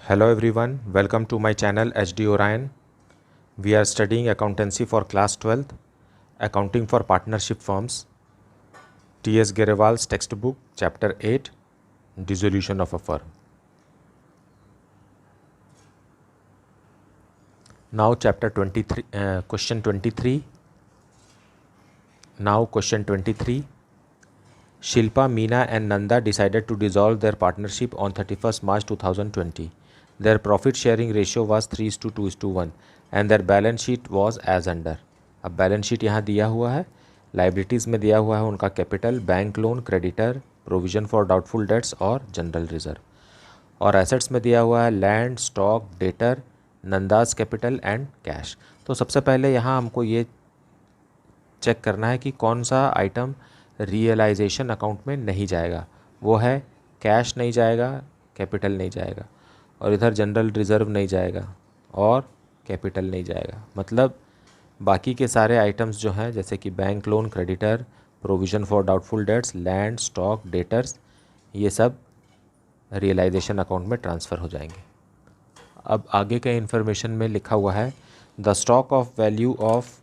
Hello everyone, welcome to my channel HD Orion. We are studying accountancy for class 12th, accounting for partnership firms. T.S. Gerewal's textbook, chapter 8, dissolution of a firm. Now chapter 23, question 23. Now question 23. Shilpa, Meena and Nanda decided to dissolve their partnership on 31st March 2020. Their profit sharing ratio was 3:2:1 and their balance sheet was as under. अब balance sheet यहाँ दिया हुआ है, liabilities में दिया हुआ है उनका capital, bank loan, creditor, provision for doubtful debts और जनरल रिजर्व, और एसेट्स में दिया हुआ है land, stock, debtor, Nanda's capital and cash. तो सबसे पहले यहाँ हमको ये चेक करना है कि कौन सा आइटम रियलाइजेशन अकाउंट में नहीं जाएगा। वो है कैश नहीं जाएगा, कैपिटल नहीं जाएगा, और इधर जनरल रिज़र्व नहीं जाएगा और कैपिटल नहीं जाएगा। मतलब बाकी के सारे आइटम्स जो हैं जैसे कि bank loan, creditor, provision for doubtful dates, land, stock, debtors, ये सब रियलाइजेशन अकाउंट में ट्रांसफ़र हो जाएंगे। अब आगे के इन्फॉर्मेशन में लिखा हुआ है the stock of value of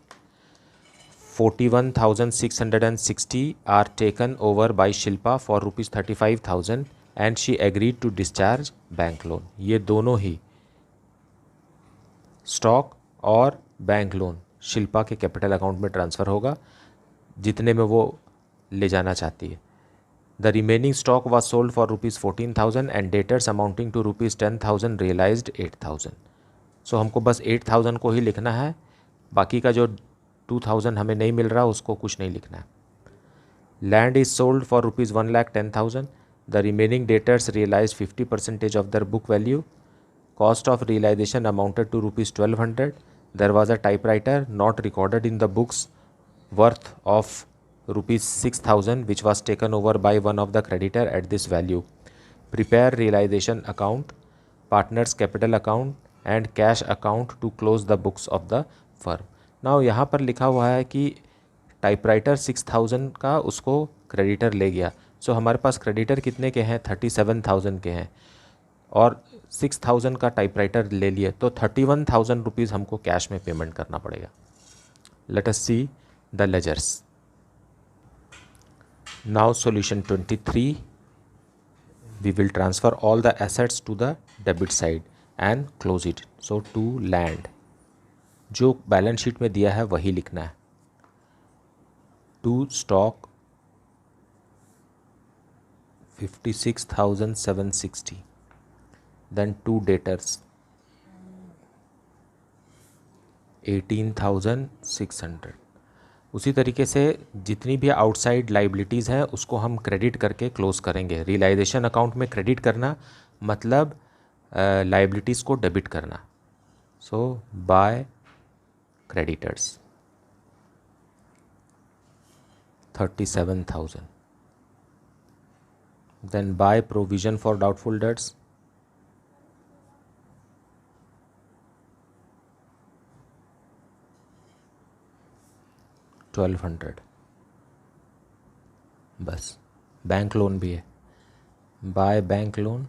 41,660 are taken over by Shilpa for rupees 35,000 and she agreed to discharge bank loan। ये दोनों ही स्टॉक और बैंक लोन शिल्पा के कैपिटल अकाउंट में ट्रांसफ़र होगा जितने में वो ले जाना चाहती है। The remaining stock was sold for rupees 14,000 and debtors amounting to rupees 10,000 realised 8,000। So हमको बस 8,000 को ही लिखना है, बाकी का जो 2,000 हमें नहीं मिल रहा उसको कुछ नहीं लिखना है। Land is sold for rupees 1,10,000। The remaining debtors realise 50% of their book value. Cost of realisation amounted to rupees 1,200। There was a typewriter not recorded in the books worth of rupees 6,000 which was taken over by one of the creditor at this value. Prepare realisation account, partners capital account and cash account to close the books of the firm. Now यहाँ पर लिखा हुआ है कि typewriter 6,000 का उसको creditor ले गया। सो हमारे पास क्रेडिटर कितने के हैं? 37,000 के हैं और 6,000 का टाइपराइटर ले लिए तो 31,000 रुपीज़ हमको कैश में पेमेंट करना पड़ेगा। Let us see the ledgers. Now solution 23, we will transfer all the assets to the debit side and close it. So to land, जो बैलेंस शीट में दिया है वही लिखना है। To stock 56,760, then to debtors 18,600। उसी तरीके से जितनी भी आउटसाइड लाइबिलिटीज़ हैं उसको हम क्रेडिट करके क्लोज करेंगे। रियलाइजेशन अकाउंट में क्रेडिट करना मतलब लाइबिलिटीज़ को डेबिट करना। सो bye creditors 37,000, then buy provision for doubtful debts 1,200। बस बैंक लोन भी है, by bank loan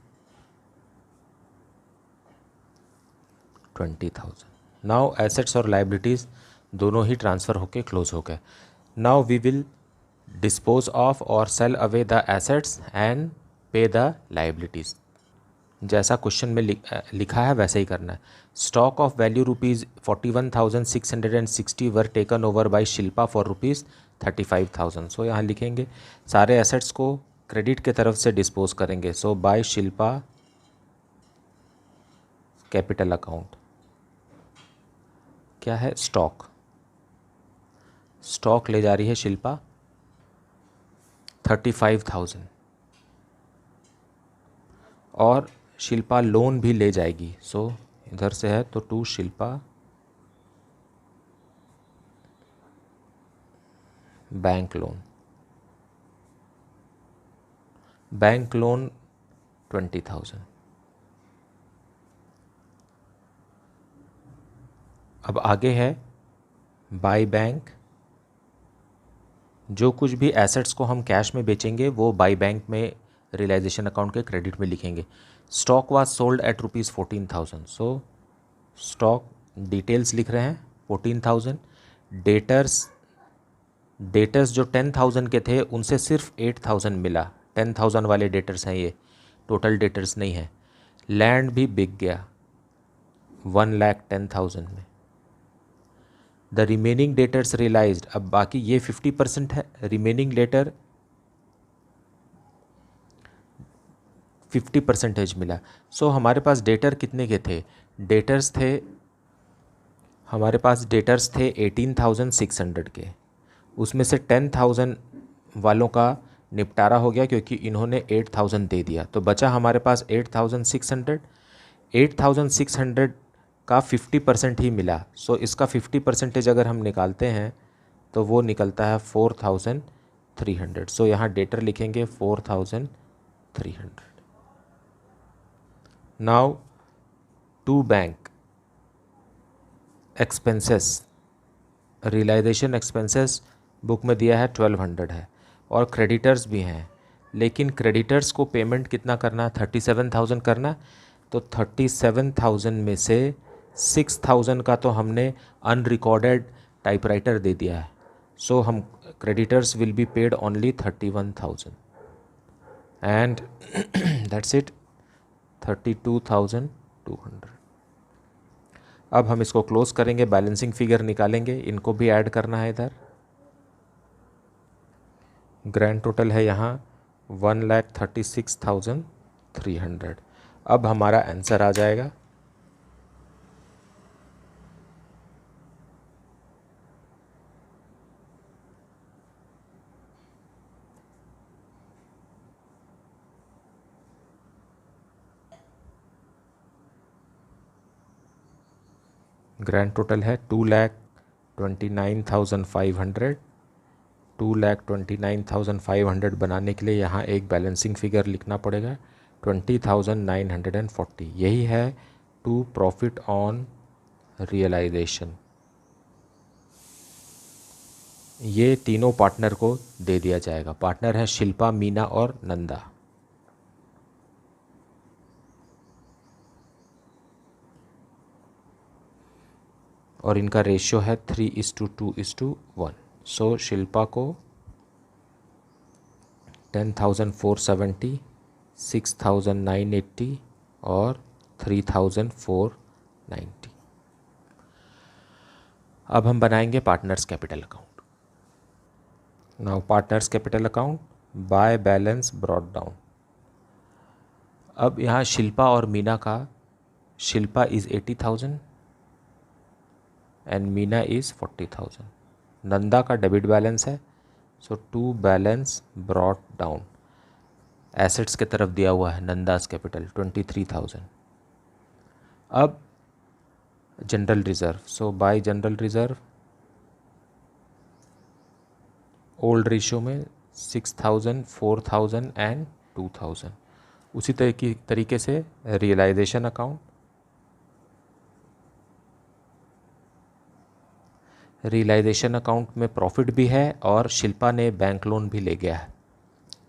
20,000। Now assets और लाइबिलिटीज़ दोनों ही ट्रांसफ़र होके क्लोज हो गए। Now we will dispose of और sell away the assets and pay the liabilities. जैसा क्वेश्चन में लिखा है वैसे ही करना है। Stock of value rupees 41,660 were taken over by Shilpa for rupees 35,000। So यहाँ लिखेंगे सारे एसेट्स को क्रेडिट के तरफ से डिस्पोज करेंगे। सो बाय शिल्पा कैपिटल अकाउंट क्या है? स्टॉक। स्टॉक ले जा रही है शिल्पा 35,000 और शिल्पा लोन भी ले जाएगी। सो इधर से है तो to Shilpa bank loan, bank loan 20,000। अब आगे है बाय बैंक। जो कुछ भी एसेट्स को हम कैश में बेचेंगे वो बाय बैंक में रियलाइजेशन अकाउंट के क्रेडिट में लिखेंगे। Stock was sold at rupees 14,000, so stock details लिख रहे हैं 14,000। डेटर्स जो 10,000 के थे उनसे सिर्फ 8,000 मिला, 10,000 वाले डेटर्स हैं ये, टोटल डेटर्स नहीं है। लैंड भी बिक गया 1,10,000 में। द रिमेनिंग डेटर्स रियलाइज्ड, अब बाकी ये 50% है, रिमेनिंग डेटर 50% मिला। सो हमारे पास डेटर कितने के थे? हमारे पास डेटर्स थे 18,600 के, उसमें से 10,000 वालों का निपटारा हो गया क्योंकि इन्होंने 8,000 दे दिया, तो बचा हमारे पास 8,600। 8,600 का 50% ही मिला, सो इसका 50% अगर हम निकालते हैं तो वो निकलता है 4,300। सो यहाँ डेटर लिखेंगे 4,300। Now to bank expenses, realisation expenses book में दिया है 1,200 है, और क्रेडिटर्स भी हैं, लेकिन क्रेडिटर्स को पेमेंट कितना करना, 37,000 करना। तो 37,000 में से 6,000 का तो हमने अनरिकॉर्डेड टाइपराइटर दे दिया है, सो हम creditors will be paid only 31,000 and that's it, 32,200। अब हम इसको क्लोज करेंगे, बैलेंसिंग फिगर निकालेंगे, इनको भी ऐड करना है इधर। ग्रैंड टोटल है यहाँ 1,36,300। अब हमारा आंसर आ जाएगा ग्रैंड टोटल है 2,29,500। 2,29,500 बनाने के लिए यहाँ एक बैलेंसिंग फिगर लिखना पड़ेगा 20,940। यही है टू प्रॉफिट ऑन रियलाइजेशन। ये तीनों पार्टनर को दे दिया जाएगा। पार्टनर है शिल्पा, मीना और नंदा। और इनका रेशियो है 3:2:1। सो शिल्पा को 10,470, 6,980 और 3,490। अब हम बनाएंगे partners capital account. Now partners capital account by balance brought down. अब यहाँ शिल्पा और मीना का, Shilpa is 80,000 and Meena is 40,000। Nanda का डेबिट बैलेंस है, so to balance brought down, assets के तरफ दिया हुआ है नंदास कैपिटल 23,000। अब general reserve, so by general reserve old ratio में 6,000, 4,000 एंड 2,000। उसी तरीके से रियलाइजेशन अकाउंट, रियलाइजेशन अकाउंट में प्रॉफिट भी है और शिल्पा ने बैंक लोन भी ले गया है।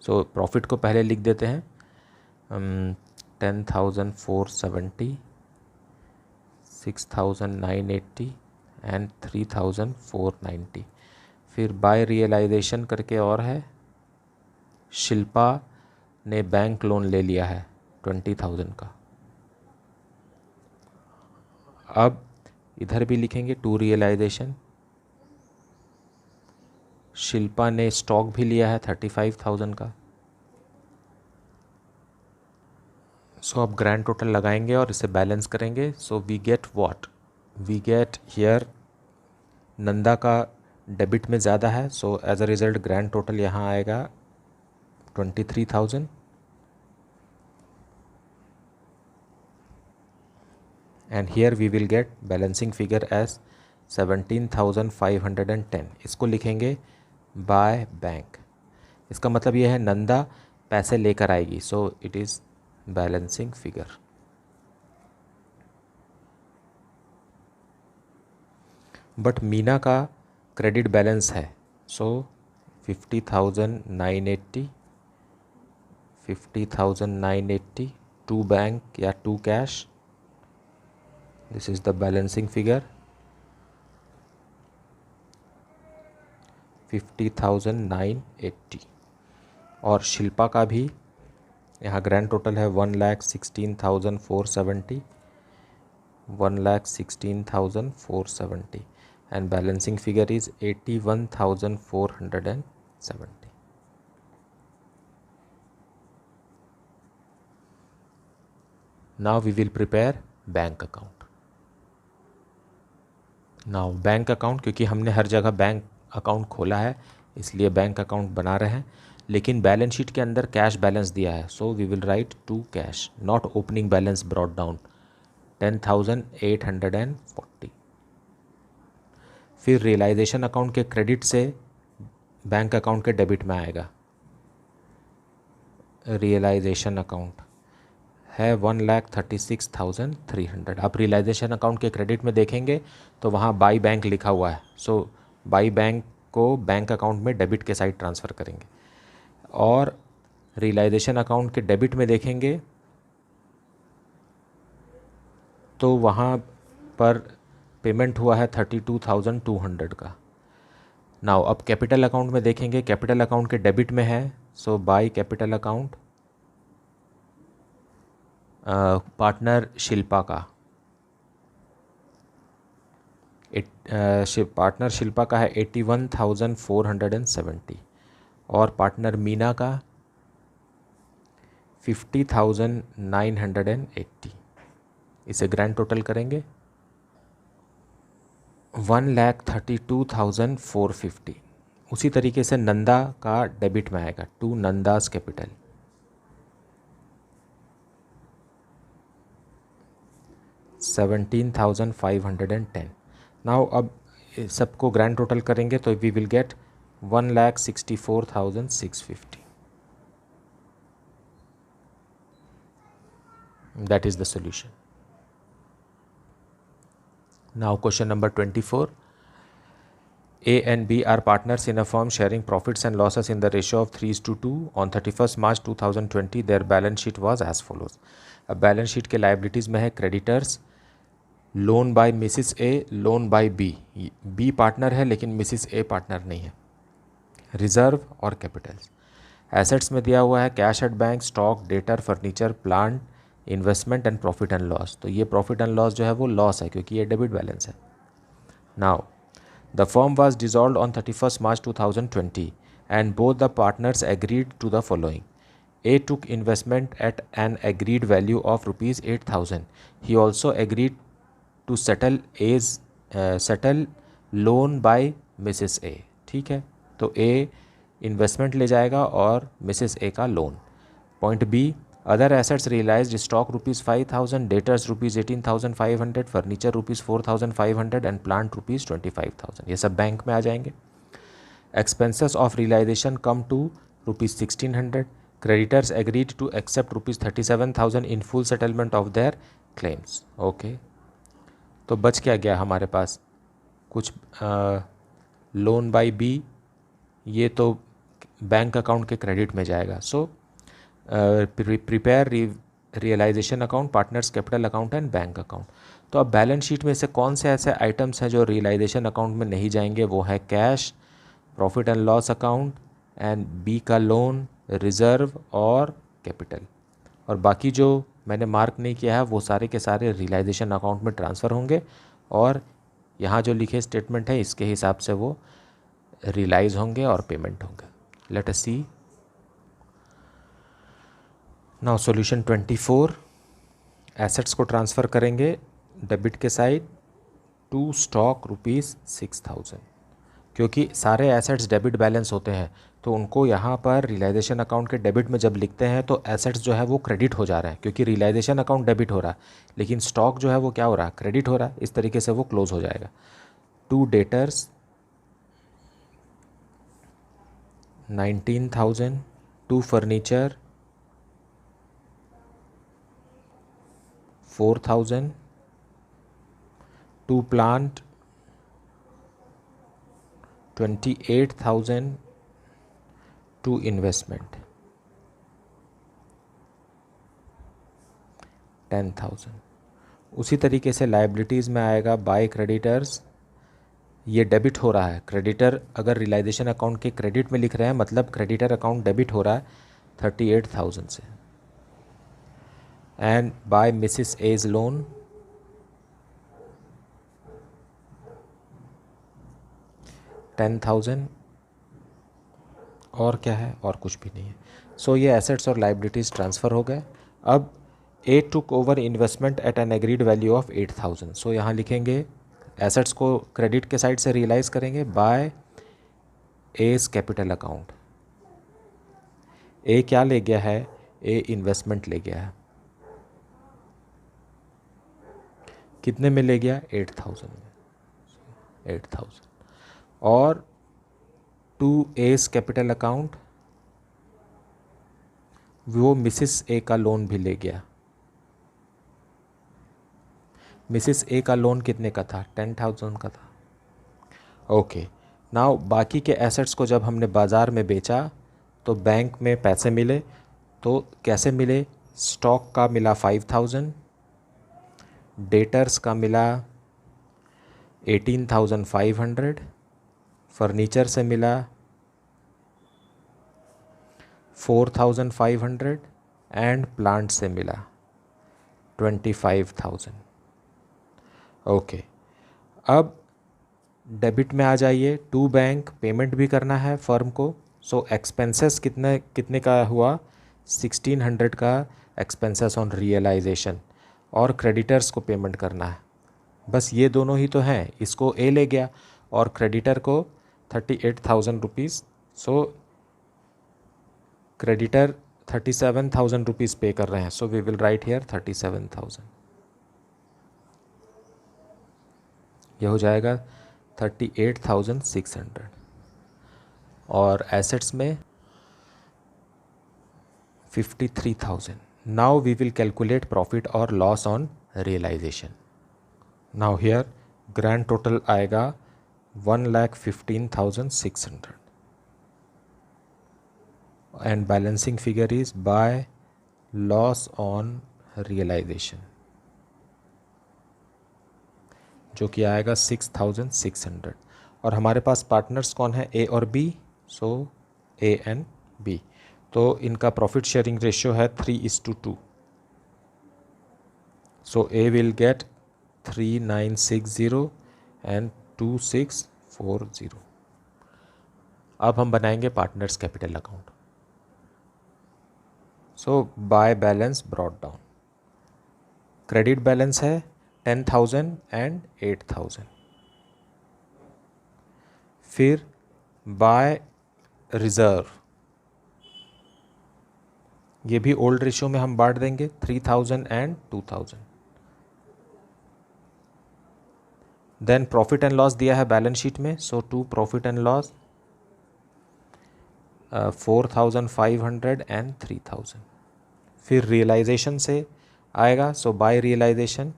सो प्रॉफिट को पहले लिख देते हैं 10,470, 6,980 एंड 3,490। फिर बाय रियलाइजेशन करके और है, शिल्पा ने बैंक लोन ले लिया है 20,000 का। अब इधर भी लिखेंगे टू रियलाइजेशन, शिल्पा ने स्टॉक भी लिया है 35,000 का। सो अब ग्रैंड टोटल लगाएंगे और इसे बैलेंस करेंगे। So we get what, we get here Nanda का डेबिट में ज़्यादा है, so as a result grand total यहाँ आएगा 23,000 and here we will get balancing figure as 17,510। इसको लिखेंगे बाय बैंक। इसका मतलब यह है नंदा पैसे लेकर आएगी, so it is balancing figure. But Meena का क्रेडिट बैलेंस है, सो 50,980, 50,980 टू बैंक या to cash. This is the balancing figure. 50,980. और शिल्पा का भी यहाँ ग्रैंड टोटल है 1,16,470. 1,16,470 and balancing figure is 81,470. Now we will prepare bank account. Now bank account, क्योंकि हमने हर जगह बैंक अकाउंट खोला है इसलिए बैंक अकाउंट बना रहे हैं, लेकिन बैलेंस शीट के अंदर कैश बैलेंस दिया है, so we will write to cash, not opening balance brought down 10,840. फिर रियलाइजेशन अकाउंट के क्रेडिट से बैंक अकाउंट के डेबिट में आएगा. रियलाइजेशन अकाउंट है 1,36,300. आप रियलाइजेशन अकाउंट के क्रेडिट में देखेंगे तो वहाँ बाई बैंक लिखा हुआ है, सो बाई बैंक को बैंक अकाउंट में डेबिट के साइड ट्रांसफ़र करेंगे. और रियलाइजेशन अकाउंट के डेबिट में देखेंगे तो वहाँ पर पेमेंट हुआ है 32,200 का. नाउ अब कैपिटल अकाउंट में देखेंगे, कैपिटल अकाउंट के डेबिट में है, so by capital account partner Shilpa का पार्टनर शिल्पा का है 81,470 और पार्टनर मीना का 50,980. इसे ग्रैंड टोटल करेंगे 1,32,450. उसी तरीके से नंदा का डेबिट में आएगा टू नंदास कैपिटल 17,510. नाउ अब सबको ग्रैंड टोटल करेंगे तो we will get 1,64,650. That is the solution. Now question number 24. A and B are partners in a firm sharing profits and losses in the ratio of 3:2. On 31st March 2020 their balance sheet was as follows. अब balance sheet के liabilities में है creditors, loan by Mrs A, loan by B. B partner है लेकिन Mrs ए partner नहीं है. Reserve और Capitals. Assets में दिया हुआ है cash at bank, stock, debtor, furniture, plant, investment and profit and loss. तो ये प्रॉफिट एंड लॉस जो है वो लॉस है क्योंकि ये डेबिट बैलेंस है. Now the firm was dissolved on 31st March 2020 and both the partners agreed to the following. A took investment at an agreed value of rupees 8,000. He also agreed to settle loan by Mrs. A. ठीक है, तो A investment ले जाएगा और Mrs. A का लोन. Point B, other assets realised stock rupees 5,000, debtors rupees 18,500, furniture rupees 4,500 and plant rupees 25,000. ये सब बैंक में आ जाएंगे. Expenses of realisation come to rupees 1,600. Creditors agreed to accept rupees 37,000 in full settlement of their claims. Okay, तो बच क्या गया हमारे पास कुछ लोन बाय बी, ये तो बैंक अकाउंट के क्रेडिट में जाएगा. So prepare realisation account, partners capital account and bank account. तो अब बैलेंस शीट में से कौन से ऐसे आइटम्स हैं जो रियलाइजेशन अकाउंट में नहीं जाएंगे? वो है cash, profit and loss account and B का लोन, रिज़र्व और कैपिटल. और बाकी जो मैंने मार्क नहीं किया है वो सारे के सारे रियलाइजेशन अकाउंट में ट्रांसफ़र होंगे और यहाँ जो लिखे स्टेटमेंट है इसके हिसाब से वो रियलाइज़ होंगे और पेमेंट होंगे. लेट अस सी नाउ सॉल्यूशन 24. एसेट्स को ट्रांसफ़र करेंगे डेबिट के साइड टू स्टॉक रुपीज़ 6,000. क्योंकि सारे एसेट्स डेबिट बैलेंस होते हैं तो उनको यहाँ पर रियलाइजेशन अकाउंट के डेबिट में जब लिखते हैं तो एसेट्स जो है वो क्रेडिट हो जा रहा है क्योंकि रियलाइजेशन अकाउंट डेबिट हो रहा है लेकिन स्टॉक जो है वो क्या हो रहा है, क्रेडिट हो रहा है. इस तरीके से वो क्लोज हो जाएगा. To debtors 19,000, to furniture 4,000, to plant 28,000, to investment. 10,000। उसी तरीके से लाइबिलिटीज़ में आएगा बाय क्रेडिटर्स, ये डेबिट हो रहा है। क्रेडिटर अगर रियलाइजेशन अकाउंट के क्रेडिट में लिख रहे हैं मतलब क्रेडिटर अकाउंट डेबिट हो रहा है 38,000 से। And by Mrs A's loan, $10,000। और क्या है, और कुछ भी नहीं है। सो ये एसेट्स और लाइबिलिटीज़ ट्रांसफ़र हो गए। अब A took over investment at an agreed value of 8,000। So यहाँ लिखेंगे एसेट्स को क्रेडिट के साइड से रियलाइज़ करेंगे बाय एज कैपिटल अकाउंट। ए क्या ले गया है, ए इन्वेस्टमेंट ले गया है। कितने में ले गया, 8,000 में, 8,000। और टू एज कैपिटल अकाउंट वो मिसिस ए का लोन भी ले गया। मिसिस ए का लोन कितने का था, 10,000 का था। ओके, नाउ बाकी के एसेट्स को जब हमने बाज़ार में बेचा तो बैंक में पैसे मिले। तो कैसे मिले, स्टॉक का मिला 5,000, डेटर्स का मिला 18,500, फर्नीचर से मिला 4,500 एंड प्लांट से मिला 25,000। ओके, अब डेबिट में आ जाइए। टू बैंक, पेमेंट भी करना है फर्म को। सो एक्सपेंसेस कितने कितने का हुआ, 1,600 का एक्सपेंसेस ऑन रियलाइजेशन, और क्रेडिटर्स को पेमेंट करना है। बस ये दोनों ही तो हैं। इसको ए ले गया और क्रेडिटर को 38,000 रुपीज़। सो क्रेडिटर 37,000 रुपीज़ पे कर रहे हैं। So we will write here 37,000। यह हो जाएगा 38,600। और एसेट्स में 53,000। Now we will calculate profit और loss on realisation. Now here grand total आएगा 1,15,600 and balancing figure is by loss on realisation, जो कि आएगा 6,600। और हमारे पास पार्टनर्स कौन है, ए और B. So A and B, तो इनका प्रॉफिट शेयरिंग रेशियो है 3:2। So A will get 3,960 and 2,640। अब हम बनाएंगे partners capital account. So by balance brought down, credit balance है 10,000 एंड 8,000। फिर बाय रिजर्व, ये भी ओल्ड रेशियो में हम बांट देंगे 3,000 and 2,000। Then profit and loss दिया है बैलेंस शीट में। So to profit and loss 4,500 and 3,000। फिर रियलाइजेशन से आएगा। सो बाय रियलाइजेशन,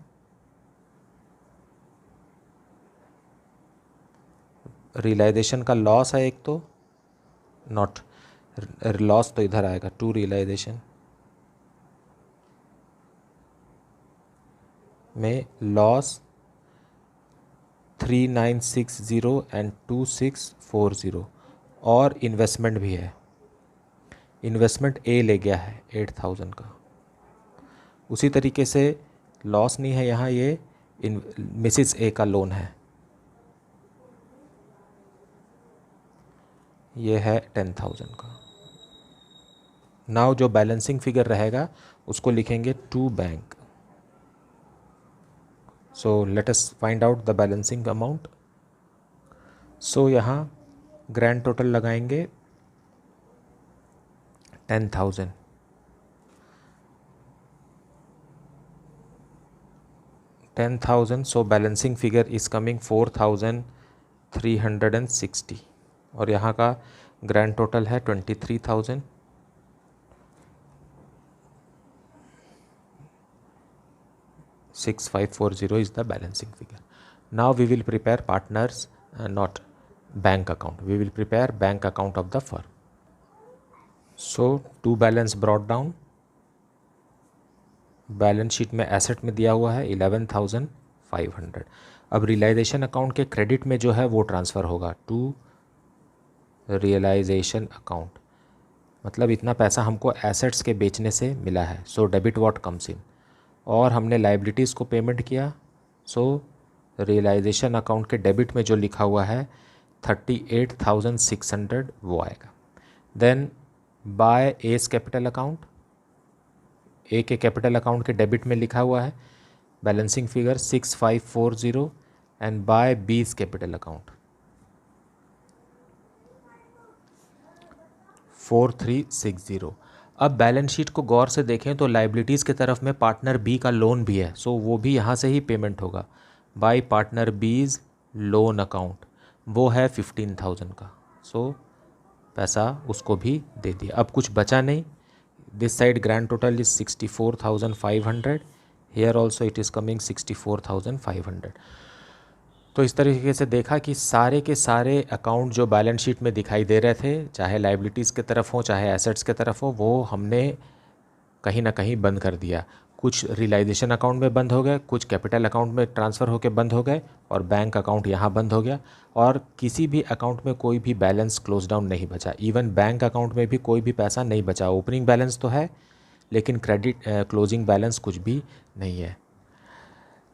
रियलाइजेशन का लॉस है एक, तो नॉट लॉस तो इधर आएगा टू रियलाइजेशन में लॉस 3,960 एंड 2,640। और इन्वेस्टमेंट भी है, इन्वेस्टमेंट ए ले गया है 8,000 का। उसी तरीके से लॉस नहीं है यहाँ, ये मिसिस ए का लोन है, ये है 10,000 का। नाउ जो बैलेंसिंग फिगर रहेगा उसको लिखेंगे to bank. So let us find out the balancing amount. सो यहाँ ग्रैंड टोटल लगाएंगे 10,000। So balancing figure is coming 4,360 और यहाँ का ग्रैंड टोटल है 23,000। $6,540 is the balancing figure. Now we will prepare partners, not bank account. We will prepare bank account of the firm. So to balance brought down, balance sheet में asset में दिया हुआ है 11,500। अब रियलाइजेशन अकाउंट के credit में जो है वो ट्रांसफ़र होगा टू रियलाइजेशन अकाउंट, मतलब इतना पैसा हमको एसेट्स के बेचने से मिला है, सो डेबिट व्हाट कम्स इन। और हमने लाइबिलिटीज़ को पेमेंट किया, सो रियलाइजेशन अकाउंट के डेबिट में जो लिखा हुआ है 38,600 वो आएगा। Then by S capital account, A के कैपिटल अकाउंट के डेबिट में लिखा हुआ है balancing figure 6540 and by B's capital account 4360। अब बैलेंस शीट को गौर से देखें तो लाइबिलिटीज़ के तरफ में पार्टनर बी का लोन भी है, सो वो भी यहाँ से ही पेमेंट होगा बाय पार्टनर बीज लोन अकाउंट, वो है 15,000 का, सो पैसा उसको भी दे दिया। अब कुछ बचा नहीं, this side grand total is 64,500, here also it is coming 64,500। तो इस तरीके से देखा कि सारे के सारे अकाउंट जो बैलेंस शीट में दिखाई दे रहे थे, चाहे लाइबिलिटीज़ के तरफ हो चाहे एसेट्स के तरफ हो, वो हमने कहीं ना कहीं बंद कर दिया। कुछ रियलाइजेशन अकाउंट में बंद हो गए, कुछ कैपिटल अकाउंट में ट्रांसफ़र होकर बंद हो गए, और बैंक अकाउंट यहाँ बंद हो गया, और किसी भी अकाउंट में कोई भी बैलेंस क्लोज डाउन नहीं बचा। इवन बैंक अकाउंट में भी कोई भी पैसा नहीं बचा। ओपनिंग बैलेंस तो है लेकिन क्रेडिट क्लोजिंग बैलेंस कुछ भी नहीं है।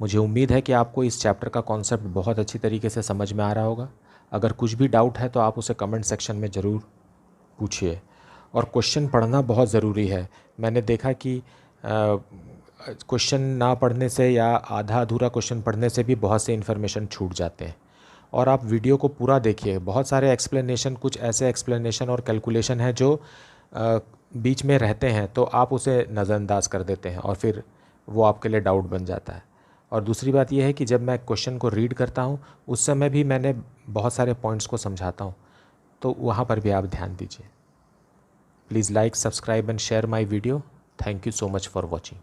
मुझे उम्मीद है कि आपको इस चैप्टर का कॉन्सेप्ट बहुत अच्छी तरीके से समझ में आ रहा होगा। अगर कुछ भी डाउट है तो आप उसे कमेंट सेक्शन में ज़रूर पूछिए, और क्वेश्चन पढ़ना बहुत ज़रूरी है। मैंने देखा कि क्वेश्चन ना पढ़ने से या आधा अधूरा क्वेश्चन पढ़ने से भी बहुत से इन्फॉर्मेशन छूट जाते हैं। और आप वीडियो को पूरा देखिए, बहुत सारे एक्सप्लेनेशन, कुछ ऐसे एक्सप्लेनेशन और कैलकुलेशन हैं जो बीच में रहते हैं, तो आप उसे नज़रअंदाज कर देते हैं और फिर वो आपके लिए डाउट बन जाता है। और दूसरी बात यह है कि जब मैं क्वेश्चन को रीड करता हूँ उस समय भी मैंने बहुत सारे पॉइंट्स को समझाता हूँ, तो वहाँ पर भी आप ध्यान दीजिए। Please like, subscribe and share my video. Thank you so much for watching.